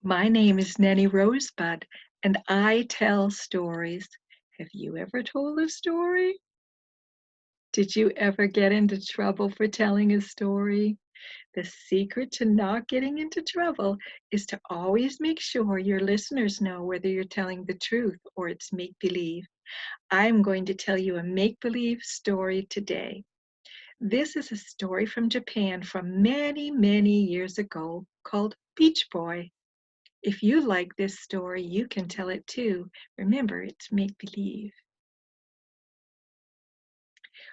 My name is Nanny Rosebud, and I tell stories. Have you ever told a story? Did you ever get into trouble for telling a story? The secret to not getting into trouble is to always make sure your listeners know whether you're telling the truth or it's make-believe. I'm going to tell you a make-believe story today. This is a story from Japan from many, many years ago called Beach Boy. If you like this story, you can tell it too. Remember, it's make-believe.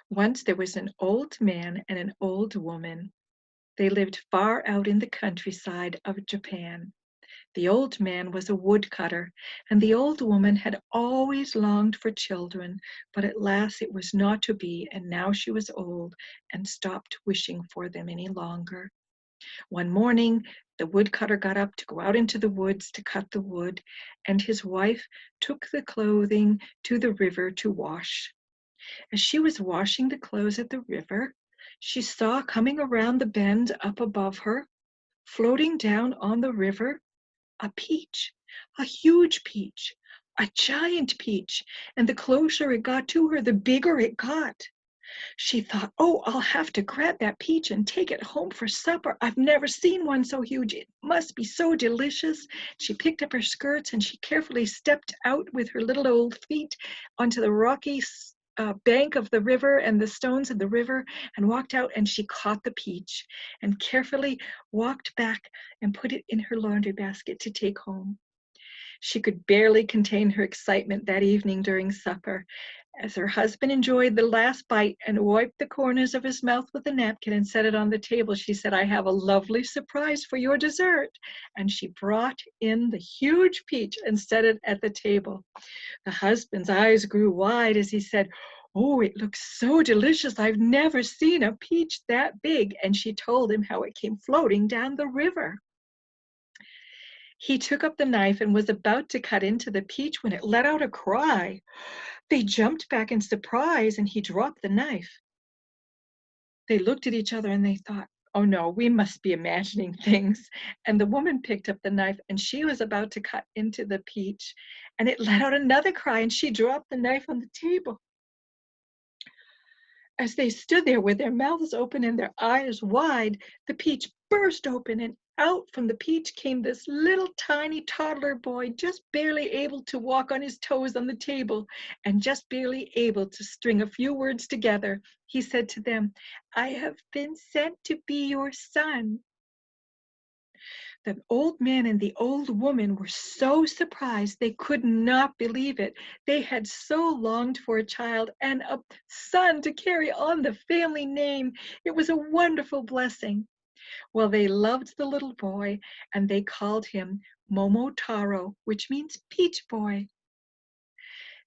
Once there was an old man and an old woman. They lived far out in the countryside of Japan. The old man was a woodcutter, and the old woman had always longed for children, but at last it was not to be, and now she was old and stopped wishing for them any longer. One morning, the woodcutter got up to go out into the woods to cut the wood, and his wife took the clothing to the river to wash. As she was washing the clothes at the river, she saw coming around the bend up above her, floating down on the river, a peach, a huge peach, a giant peach, and the closer it got to her, the bigger it got. She thought, oh, I'll have to grab that peach and take it home for supper. I've never seen one so huge. It must be so delicious. She picked up her skirts and she carefully stepped out with her little old feet onto the rocky bank of the river and the stones of the river and walked out, and she caught the peach and carefully walked back and put it in her laundry basket to take home. She could barely contain her excitement that evening during supper. As her husband enjoyed the last bite and wiped the corners of his mouth with a napkin and set it on the table, she said, I have a lovely surprise for your dessert. And she brought in the huge peach and set it at the table. The husband's eyes grew wide as he said, oh, it looks so delicious. I've never seen a peach that big. And she told him how it came floating down the river. He took up the knife and was about to cut into the peach when it let out a cry. They jumped back in surprise and he dropped the knife. They looked at each other and they thought, oh no, we must be imagining things. And the woman picked up the knife and she was about to cut into the peach and it let out another cry and she dropped the knife on the table. As they stood there with their mouths open and their eyes wide, the peach burst open, and out from the peach came this little tiny toddler boy, just barely able to walk on his toes on the table and just barely able to string a few words together. He said to them, I have been sent to be your son. The old man and the old woman were so surprised they could not believe it. They had so longed for a child and a son to carry on the family name. It was a wonderful blessing. Well, they loved the little boy and they called him Momotaro, which means Peach Boy.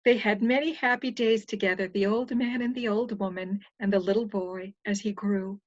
They had many happy days together, the old man and the old woman and the little boy, as he grew.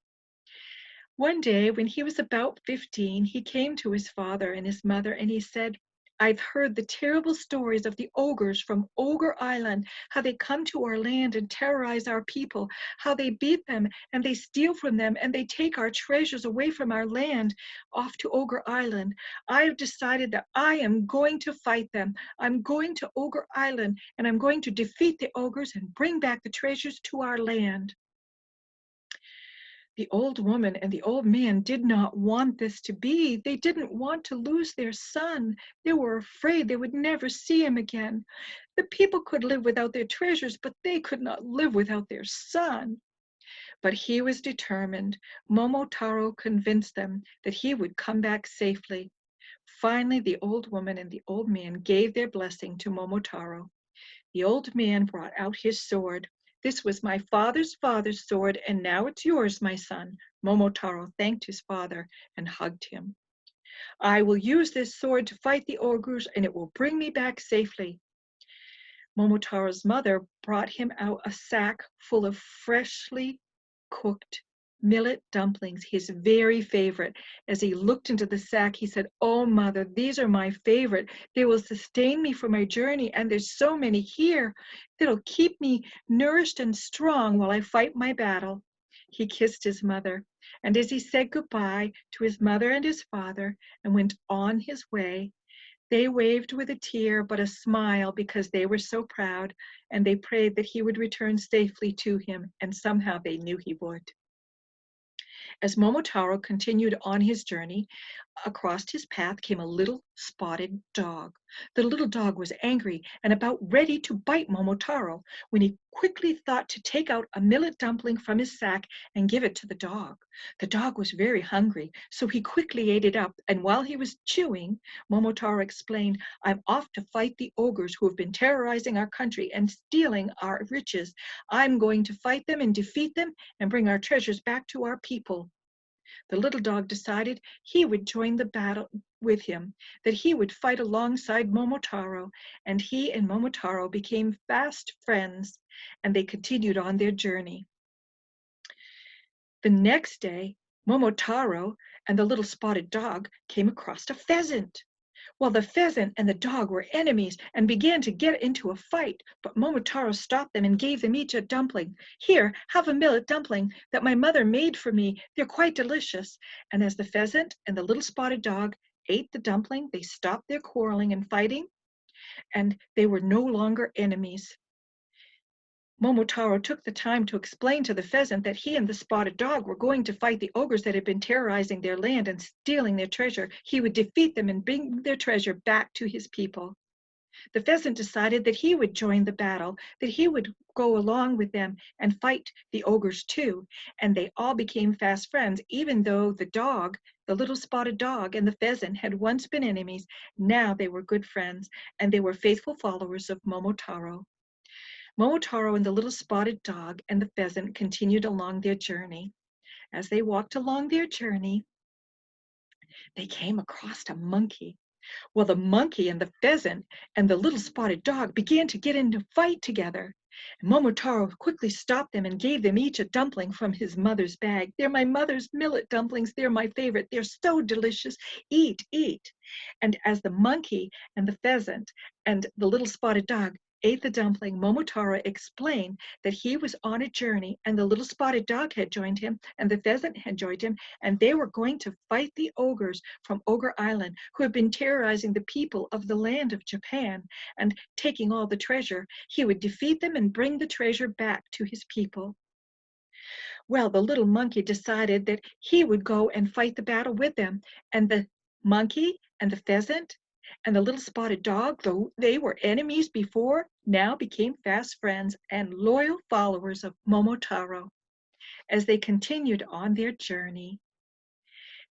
One day, when he was about 15, he came to his father and his mother and he said, I've heard the terrible stories of the ogres from Ogre Island, how they come to our land and terrorize our people, how they beat them and they steal from them and they take our treasures away from our land off to Ogre Island. I've decided that I am going to fight them. I'm going to Ogre Island and I'm going to defeat the ogres and bring back the treasures to our land. The old woman and the old man did not want this to be. They didn't want to lose their son. They were afraid they would never see him again. The people could live without their treasures, but they could not live without their son. But he was determined. Momotaro convinced them that he would come back safely. Finally, the old woman and the old man gave their blessing to Momotaro. The old man brought out his sword. This was my father's sword, and now it's yours, my son. Momotaro thanked his father and hugged him. I will use this sword to fight the ogres, and it will bring me back safely. Momotaro's mother brought him out a sack full of freshly cooked millet dumplings, his very favorite. As he looked into the sack, he said, oh, mother, these are my favorite. They will sustain me for my journey, and there's so many here that'll keep me nourished and strong while I fight my battle. he kissed his mother, and as he said goodbye to his mother and his father and went on his way, they waved with a tear but a smile because they were so proud, and they prayed that he would return safely to him, and somehow they knew he would. As Momotaro continued on his journey, across his path came a little spotted dog. The little dog was angry and about ready to bite Momotaro when he quickly thought to take out a millet dumpling from his sack and give it to the dog. The dog was very hungry, so he quickly ate it up, and while he was chewing, Momotaro explained, "I'm off to fight the ogres who have been terrorizing our country and stealing our riches. I'm going to fight them and defeat them and bring our treasures back to our people." The little dog decided he would join the battle with him, that he would fight alongside Momotaro, and he and Momotaro became fast friends, and they continued on their journey. The next day, Momotaro and the little spotted dog came across a pheasant. Well, the pheasant and the dog were enemies and began to get into a fight, but Momotaro stopped them and gave them each a dumpling. "Here, have a millet dumpling that my mother made for me. They're quite delicious." And as the pheasant and the little spotted dog ate the dumpling, they stopped their quarreling and fighting, and they were no longer enemies. Momotaro took the time to explain to the pheasant that he and the spotted dog were going to fight the ogres that had been terrorizing their land and stealing their treasure. He would defeat them and bring their treasure back to his people. The pheasant decided that he would join the battle, that he would go along with them and fight the ogres too, and they all became fast friends, even though the dog, the little spotted dog, and the pheasant had once been enemies. Now they were good friends, and they were faithful followers of Momotaro. Momotaro and the little spotted dog and the pheasant continued along their journey. As they walked along their journey, they came across a monkey. Well, the monkey and the pheasant and the little spotted dog began to get into a fight together. Momotaro quickly stopped them and gave them each a dumpling from his mother's bag. "They're my mother's millet dumplings. They're my favorite. They're so delicious. Eat, eat." And as the monkey and the pheasant and the little spotted dog ate the dumpling, Momotaro explained that he was on a journey and the little spotted dog had joined him and the pheasant had joined him, and they were going to fight the ogres from Ogre Island who had been terrorizing the people of the land of Japan and taking all the treasure. He would defeat them and bring the treasure back to his people. Well, the little monkey decided that he would go and fight the battle with them, and the monkey and the pheasant and the little spotted dog, though they were enemies before, now became fast friends and loyal followers of Momotaro. As they continued on their journey,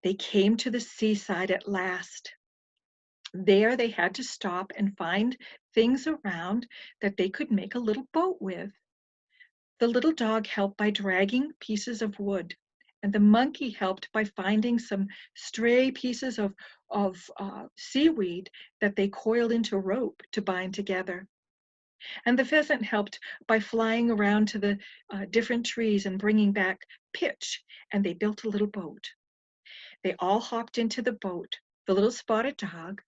they came to the seaside at last. There they had to stop and find things around that they could make a little boat with. The little dog helped by dragging pieces of wood, and the monkey helped by finding some stray pieces of seaweed that they coiled into rope to bind together. And the pheasant helped by flying around to the different trees and bringing back pitch, and they built a little boat. They all hopped into the boat, the little spotted dog,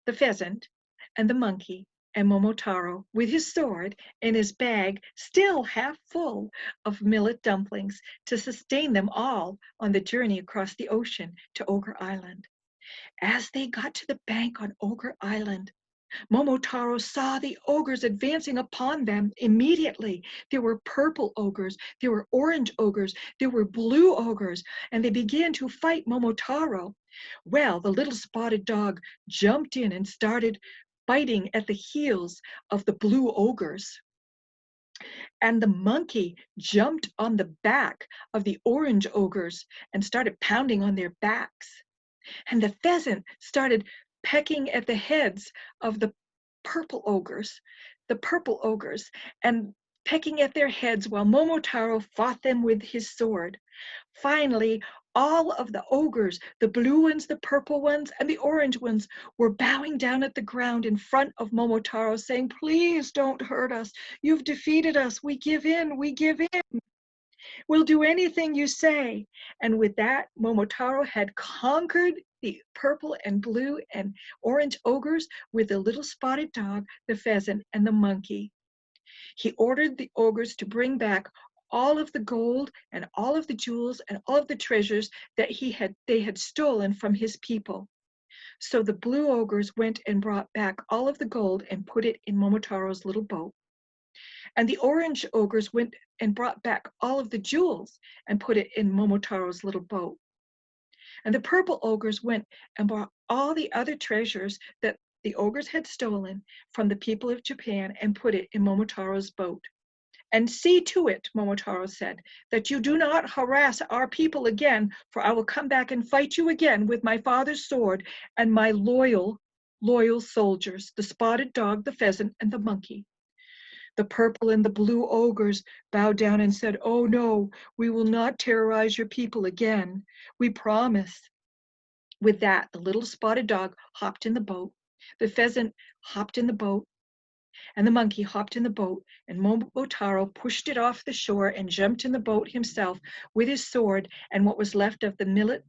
the pheasant, and the monkey, and Momotaro, with his sword and his bag still half full of millet dumplings to sustain them all on the journey across the ocean to Ogre Island. As they got to the bank on Ogre Island, Momotaro saw the ogres advancing upon them immediately. There were purple ogres, there were orange ogres, there were blue ogres, and they began to fight Momotaro. Well, the little spotted dog jumped in and started biting at the heels of the blue ogres. And the monkey jumped on the back of the orange ogres and started pounding on their backs. And the pheasant started pecking at the heads of the purple ogres, and pecking at their heads while Momotaro fought them with his sword. Finally, all of the ogres, the blue ones, the purple ones, and the orange ones, were bowing down at the ground in front of Momotaro, saying, "Please don't hurt us. You've defeated us. We give in. We give in. We'll do anything you say." And with that, Momotaro had conquered the purple and blue and orange ogres with the little spotted dog, the pheasant, and the monkey. He ordered the ogres to bring back all of the gold and all of the jewels and all of the treasures that they had stolen from his people. So the blue ogres went and brought back all of the gold and put it in Momotaro's little boat. And the orange ogres went and brought back all of the jewels and put it in Momotaro's little boat. And the purple ogres went and brought all the other treasures that the ogres had stolen from the people of Japan and put it in Momotaro's boat. And see to it, Momotaro said, that you do not harass our people again, for I will come back and fight you again with my father's sword and my loyal soldiers, the spotted dog, the pheasant, and the monkey. The purple and the blue ogres bowed down and said, "Oh no, we will not terrorize your people again. We promise." With that, the little spotted dog hopped in the boat, the pheasant hopped in the boat, and the monkey hopped in the boat, and Momotaro pushed it off the shore and jumped in the boat himself with his sword and what was left of the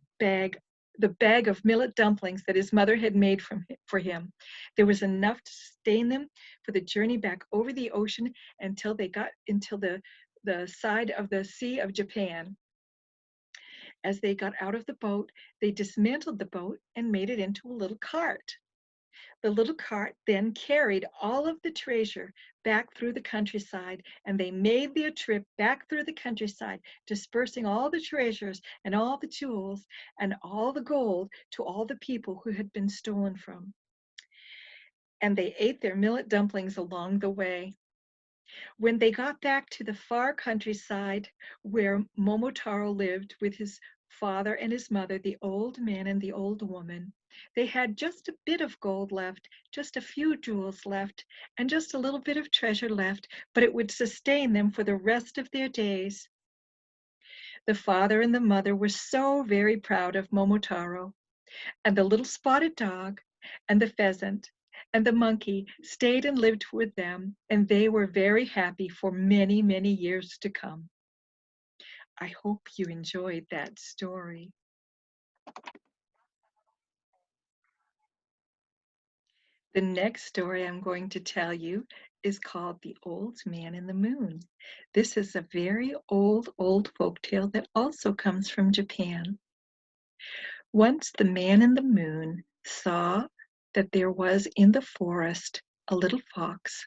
bag of millet dumplings that his mother had made for him. There was enough to sustain them for the journey back over the ocean until they got into the side of the Sea of Japan. As they got out of the boat, they dismantled the boat and made it into a little cart. The little cart then carried all of the treasure back through the countryside, and they made their trip back through the countryside, dispersing all the treasures and all the jewels and all the gold to all the people who had been stolen from. And they ate their millet dumplings along the way. When they got back to the far countryside where Momotaro lived with his father and his mother, the old man and the old woman, they had just a bit of gold left, just a few jewels left, and just a little bit of treasure left, but it would sustain them for the rest of their days. The father and the mother were so very proud of Momotaro, and the little spotted dog and the pheasant and the monkey stayed and lived with them, and they were very happy for many, many years to come. I hope you enjoyed that story. The next story I'm going to tell you is called The Old Man in the Moon. This is a very old, old folk tale that also comes from Japan. Once the man in the moon saw that there was in the forest a little fox,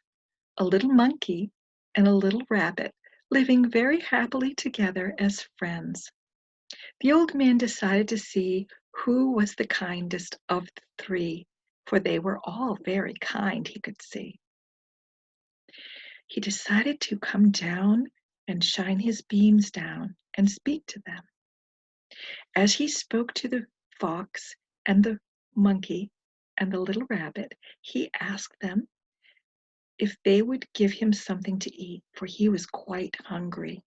a little monkey, and a little rabbit living very happily together as friends. The old man decided to see who was the kindest of the three, for they were all very kind, he could see. He decided to come down and shine his beams down and speak to them. As he spoke to the fox and the monkey and the little rabbit, he asked them if they would give him something to eat, for he was quite hungry,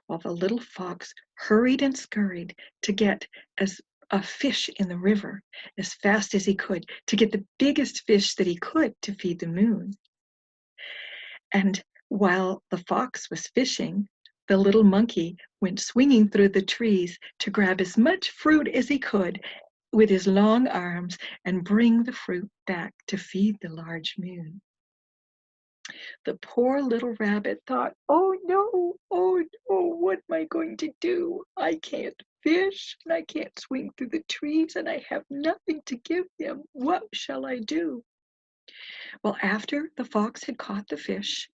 while the little fox hurried and scurried to get as a fish in the river as fast as he could, to get the biggest fish that he could to feed the moon. And while the fox was fishing, the little monkey went swinging through the trees to grab as much fruit as he could with his long arms and bring the fruit back to feed the large moon. The poor little rabbit thought, "Oh no, oh no, what am I going to do? I can't fish, and I can't swing through the trees, and I have nothing to give him. What shall I do?" Well, after the fox had caught the fish,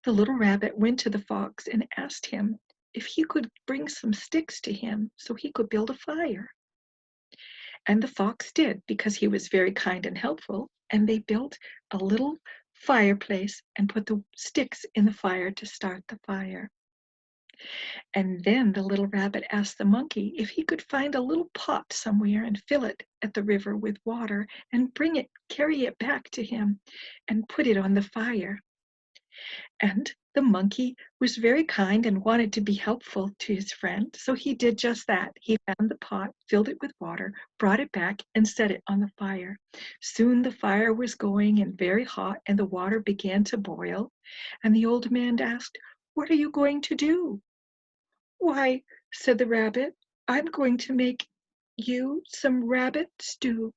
the little rabbit went to the fox and asked him if he could bring some sticks to him so he could build a fire. And the fox did, because he was very kind and helpful, and they built a little fireplace and put the sticks in the fire to start the fire. And then the little rabbit asked the monkey if he could find a little pot somewhere and fill it at the river with water and carry it back to him and put it on the fire. And the monkey was very kind and wanted to be helpful to his friend, so he did just that. He found the pot, filled it with water, brought it back, and set it on the fire. Soon the fire was going and very hot, and the water began to boil. And the old man asked, "What are you going to do?" "Why," said the rabbit, "I'm going to make you some rabbit stew."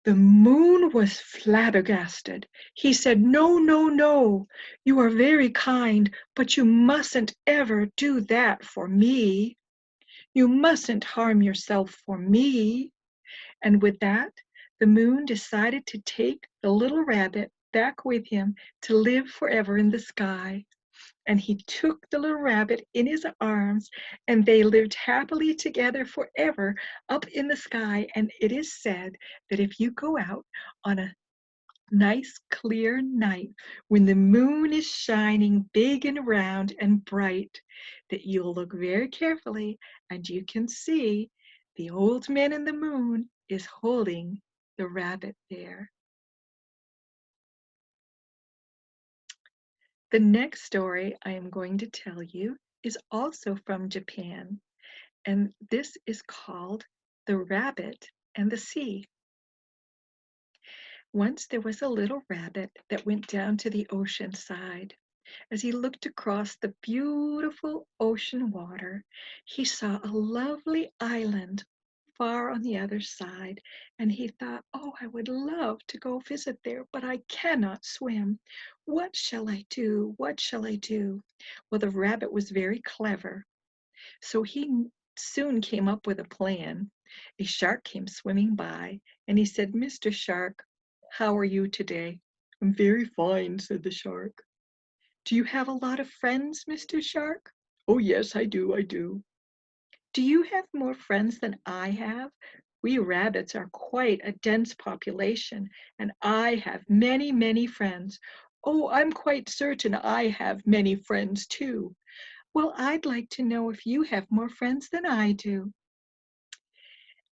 The moon was flabbergasted. He said, "No, no, no. You are very kind, but you mustn't ever do that for me. You mustn't harm yourself for me." And with that, the moon decided to take the little rabbit back with him to live forever in the sky. And he took the little rabbit in his arms, and they lived happily together forever up in the sky. And it is said that if you go out on a nice clear night when the moon is shining big and round and bright, that you'll look very carefully and you can see the old man in the moon is holding the rabbit there. The next story I am going to tell you is also from Japan, and this is called The Rabbit and the Sea. Once there was a little rabbit that went down to the ocean side. As he looked across the beautiful ocean water, he saw a lovely island far on the other side, and he thought, "Oh, I would love to go visit there, but I cannot swim. What shall I do? What shall I do?" Well, the rabbit was very clever, so he soon came up with a plan. A shark came swimming by, and he said, "Mr. Shark, how are you today?" "I'm very fine," said the shark. "Do you have a lot of friends, Mr. Shark?" "Oh, yes, I do, I do." "Do you have more friends than I have? We rabbits are quite a dense population, and I have many, many friends." "Oh, I'm quite certain I have many friends too." "Well, I'd like to know if you have more friends than I do."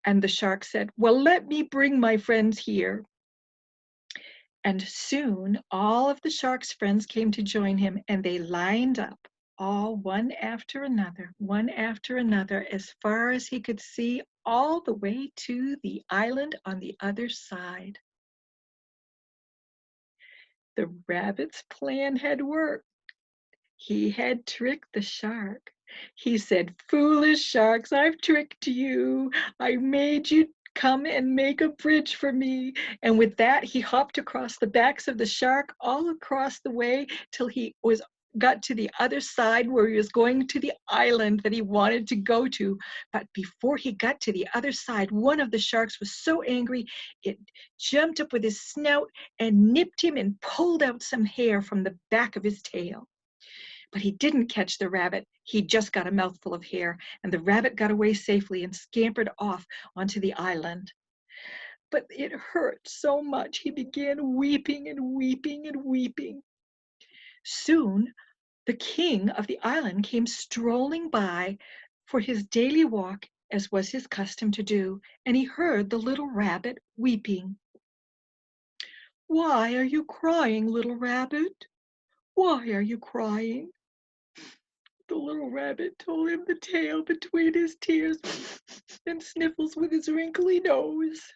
And the shark said, "Well, let me bring my friends here." And soon all of the shark's friends came to join him, and they lined up, all one after another, as far as he could see, all the way to the island on the other side. The rabbit's plan had worked. He had tricked the shark. He said, "Foolish sharks, I've tricked you. I made you come and make a bridge for me." And with that, he hopped across the backs of the shark all across the way till he got to the other side where he was going to the island that he wanted to go to. But before he got to the other side, one of the sharks was so angry, it jumped up with his snout and nipped him and pulled out some hair from the back of his tail. But he didn't catch the rabbit. He just got a mouthful of hair, and the rabbit got away safely and scampered off onto the island. But it hurt so much, he began weeping and weeping and weeping. Soon the king of the island came strolling by for his daily walk, as was his custom to do, and he heard the little rabbit weeping. "Why are you crying, little rabbit? Why are you crying?" The little rabbit told him the tale between his tears and sniffles with his wrinkly nose.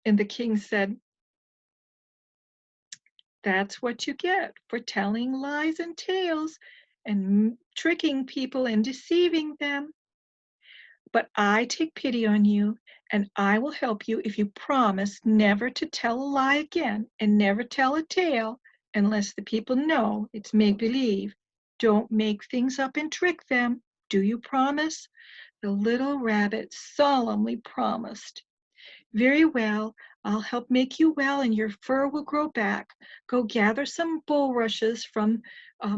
And the king said, "That's what you get for telling lies and tales and tricking people and deceiving them. But I take pity on you, and I will help you if you promise never to tell a lie again and never tell a tale unless the people know it's make-believe. Don't make things up and trick them. Do you promise?" The little rabbit solemnly promised. "Very well, I'll help make you well, and your fur will grow back. Go gather some bulrushes from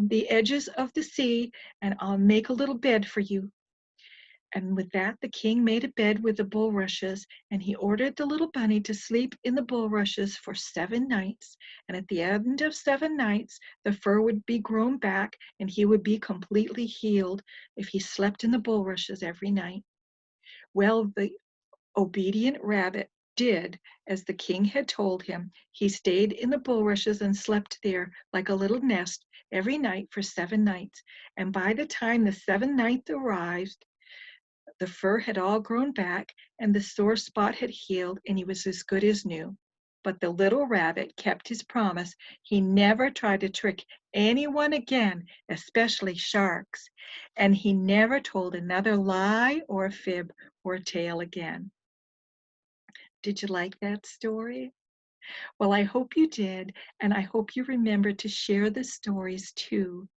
the edges of the sea, and I'll make a little bed for you." And with that, the king made a bed with the bulrushes, and he ordered the little bunny to sleep in the bulrushes for 7 nights. And at the end of 7 nights, the fur would be grown back, and he would be completely healed if he slept in the bulrushes every night. Well, the obedient rabbit did as the king had told him. He stayed in the bulrushes and slept there like a little nest every night for 7 nights. And by the time the 7th night arrived, the fur had all grown back, and the sore spot had healed, and he was as good as new. But the little rabbit kept his promise. He never tried to trick anyone again, especially sharks. And he never told another lie or a fib or a tale again. Did you like that story? Well, I hope you did, and I hope you remember to share the stories too.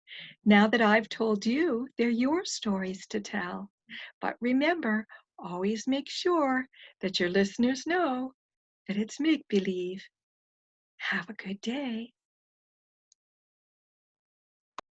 Now that I've told you, they're your stories to tell. But remember, always make sure that your listeners know that it's make believe. Have a good day.